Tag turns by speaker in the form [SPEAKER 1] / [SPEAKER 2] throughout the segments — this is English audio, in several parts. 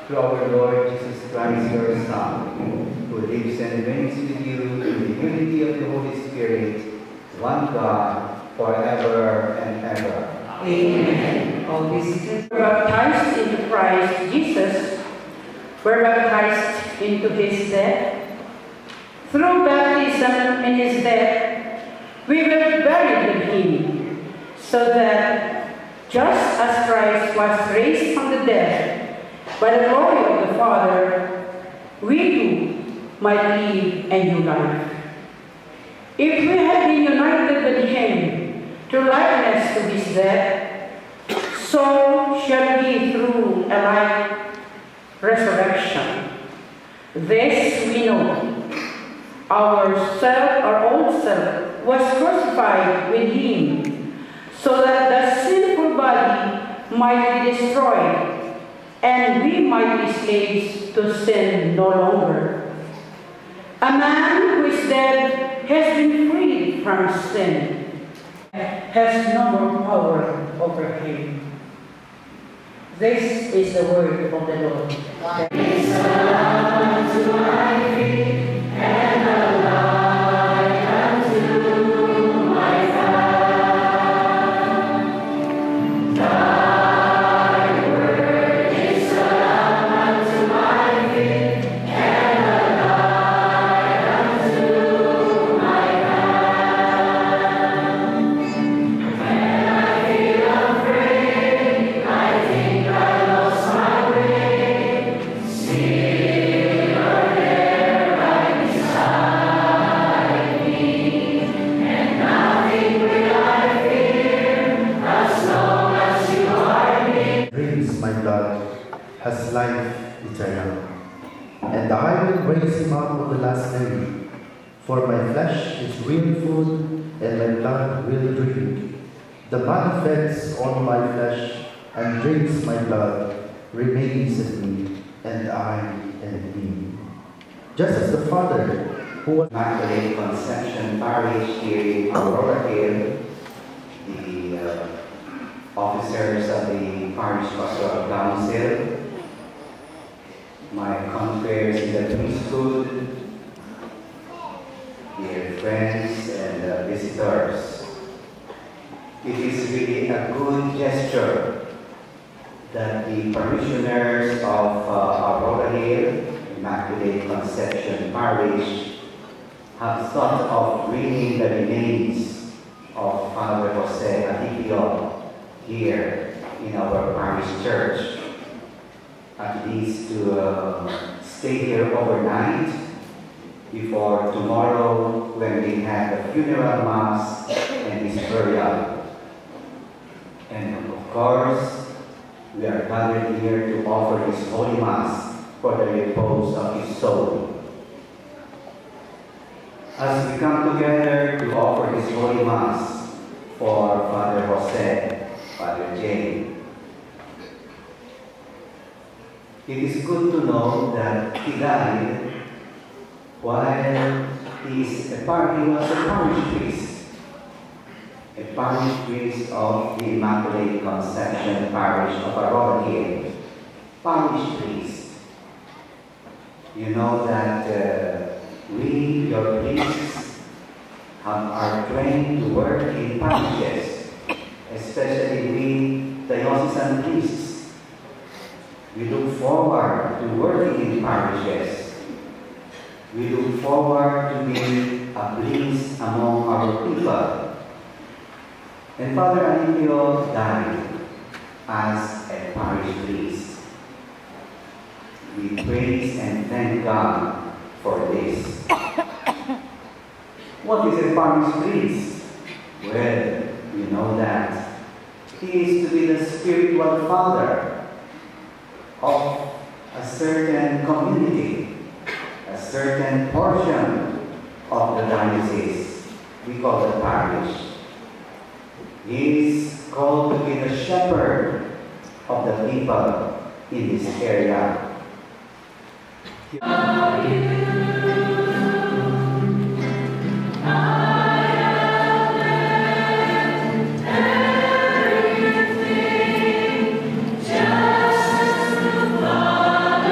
[SPEAKER 1] through our Lord Jesus Christ, your Son, who lives and reigns with you in the unity of the Holy Spirit, one God, forever and ever.
[SPEAKER 2] Amen. All these were baptized into Christ Jesus, were baptized into his death. Through baptism in his death, we were buried with him, so that just as Christ was raised from the dead by the glory of the Father, we too might live a new life. If we have been united with him through likeness to his death, so shall we through a like resurrection. This we know. Our old self was crucified with him, so that the sinful body might be destroyed, and we might be slaves to sin no longer. A man who is dead has been freed from sin, has no more power over him. This is the word of the Lord. Is a lamp to my feet and a light unto my path. Thy word is a lamp unto my feet and a light unto my path. When I feel afraid, I think I lost my way. See your there right beside me, and nothing will I fear as long as you are near.
[SPEAKER 3] Drinks my blood has life eternal, and I will raise him up on the last day. For my flesh is real food, and my blood will drink. The man feeds on my flesh and drinks my blood, remains in me, and I in him. Just as the Father, who was
[SPEAKER 1] Immaculate Conception Parish here in Aurora Hill, the officers of the Parish Pastoral Council, my confreres in the priesthood, dear friends and visitors. It is really a good gesture that the parishioners of Aurora Hill, Immaculate Conception Parish, have thought of bringing the remains of Father Jose Adipio here in our parish church, at least to stay here overnight before tomorrow when we have the funeral mass and his burial. And of course, we are gathered here to offer his holy mass for the repose of his soul. As we come together to offer this holy mass for Father Jose, Father Jane, it is good to know that he died while he was a parish priest of the Immaculate Conception Parish of Aurora Hill, parish priest. You know that we, your priests, are trained to work in parishes, especially we diocesan priests. We look forward to working in parishes. We look forward to being a priest among our people. And Father Adipio died as a parish priest. We praise and thank God for this. What is a parish priest? Well, you know that he is to be the spiritual father of a certain community, a certain portion of the diocese we call the parish. He is called to be the shepherd of the people in this area.
[SPEAKER 4] Everything just as the Father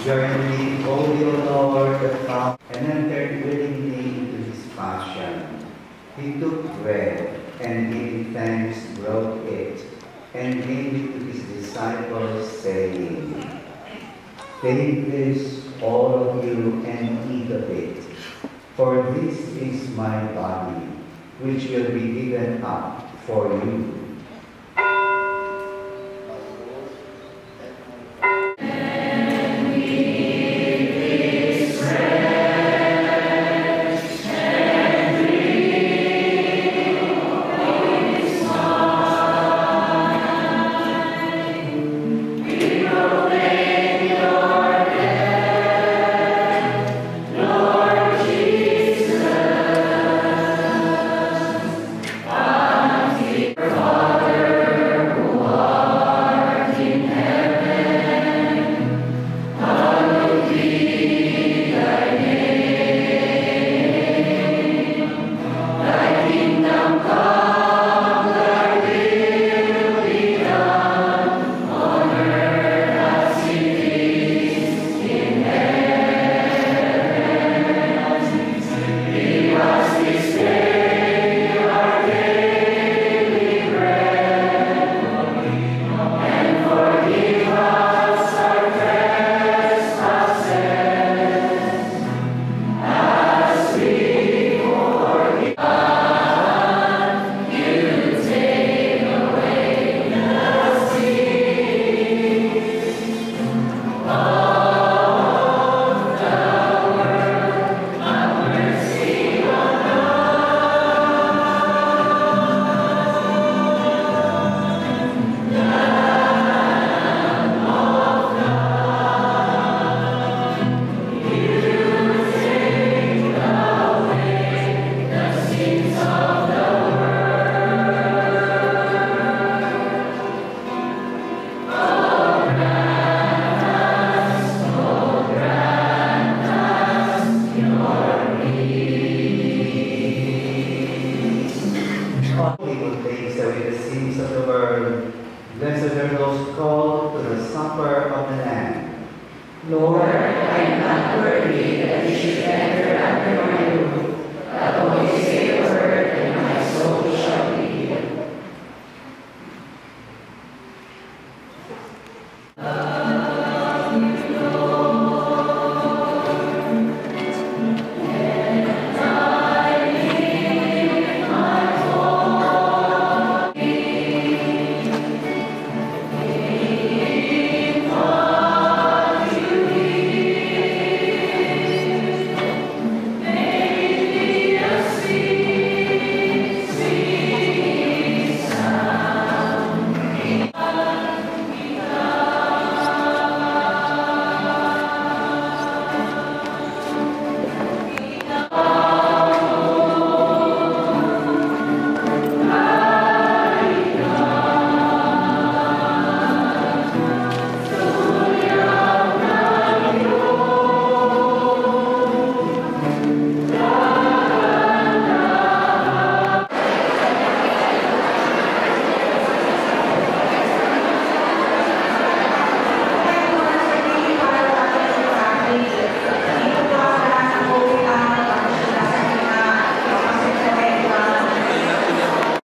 [SPEAKER 1] Journey, O Lord, the Father, and entered willingly into his passion. He took bread, and giving thanks, broke it, and gave it to his disciples, saying, "Take this, all of you, and eat of it, for this is my body, which will be given up for you." He will take away the sins of the world. Blessed are those called to the supper of the Lamb.
[SPEAKER 2] Lord, I am not worthy that you should enter